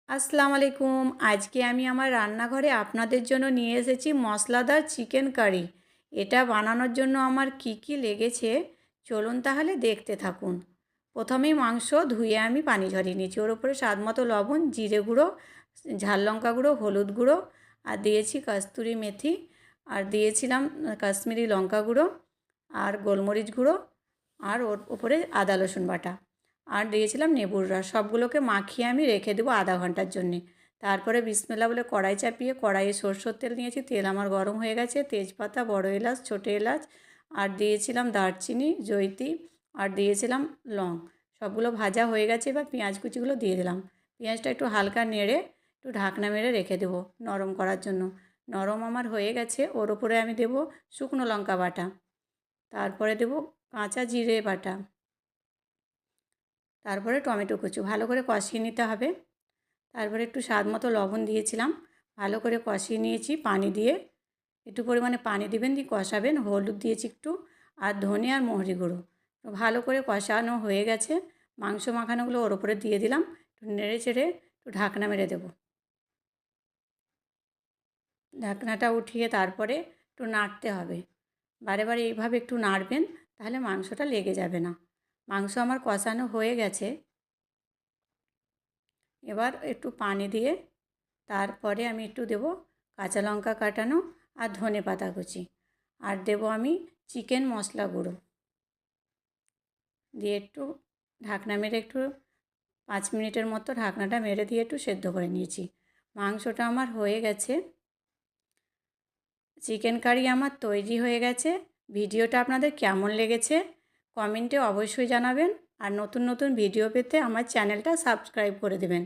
আসসালামু আলাইকুম। আজকে আমি আমার রান্নাঘরে আপনাদের জন্য নিয়ে এসেছি মশলাদার চিকেন কারি। এটা বানানোর জন্য আমার কি কি লেগেছে চলুন তাহলে দেখতে থাকুন। প্রথমেই মাংস ধুয়ে আমি পানি ঝরিয়ে নিয়েছি। ওর উপরে স্বাদ মতো লবণ, জিরে গুঁড়ো, ঝাল লঙ্কা গুঁড়ো, হলুদ গুঁড়ো আর দিয়েছি কস্তুরি মেথি আর দিয়েছিলাম কাশ্মীরি লঙ্কা গুঁড়ো আর গোলমরিচ গুঁড়ো আর ওর উপরে আদা রসুন বাটা আর দিয়েছিলাম লেবুর রস। সবগুলোকে মাখিয়ে আমি রেখে দেবো আধা ঘন্টার জন্যে। তারপরে বিসমিল্লাহ বলে কড়াই চাপিয়ে কড়াইয়ে সরষের তেল নিয়েছি। তেল আমার গরম হয়ে গেছে। তেজপাতা, বড় এলাচ, ছোটো এলাচ আর দিয়েছিলাম দারচিনি, জয়িত্রী আর দিয়েছিলাম লং। সবগুলো ভাজা হয়ে গেছে। এবার পেঁয়াজ কুচিগুলো দিয়ে দিলাম। পেঁয়াজটা একটু হালকা নেড়ে একটু ঢাকনা মেরে রেখে দেবো নরম করার জন্য। নরম আমার হয়ে গেছে। ওর উপরে আমি দেবো শুকনো লঙ্কা বাটা, তারপরে দেবো কাঁচা জিরে বাটা, তারপরে টমেটো কুচি ভালো করে কষিয়ে নিতে হবে। তারপরে একটু স্বাদ মতো লবণ দিয়েছিলাম। ভালো করে কষিয়ে নিয়েছি পানি দিয়ে। একটু পরিমাণে পানি দিবেন, দিয়ে কষাবেন। হলুদ দিয়েছি একটু আর ধনে আর মহরি গুঁড়ো। ভালো করে কষানো হয়ে গেছে। মাংস মাখানোগুলো ওর উপরে দিয়ে দিলাম। একটু নেড়ে চেড়ে একটু ঢাকনা মেরে দেবো। ঢাকনাটা উঠিয়ে তারপরে একটু নাড়তে হবে। বারে বারে এইভাবে একটু নাড়বেন, তাহলে মাংসটা লেগে যাবে না। মাংস আমার কষানো হয়ে গেছে। এবার একটু পানি দিয়ে তারপরে আমি একটু দেবো কাঁচা লঙ্কা কাটানো আর ধনে পাতা কুচি আর দেবো আমি চিকেন মশলা গুঁড়ো দিয়ে একটু ঢাকনা মেরে একটু 5 মিনিটের মতো ঢাকনাটা মেরে দিয়ে একটু সেদ্ধ করে নিয়েছি। মাংসটা আমার হয়ে গেছে। চিকেন কারি আমার তৈরি হয়ে গেছে। ভিডিওটা আপনাদের কেমন লেগেছে কমেন্টে অবশ্যই জানাবেন আর নতুন নতুন ভিডিও পেতে আমার চ্যানেলটা সাবস্ক্রাইব করে দেবেন।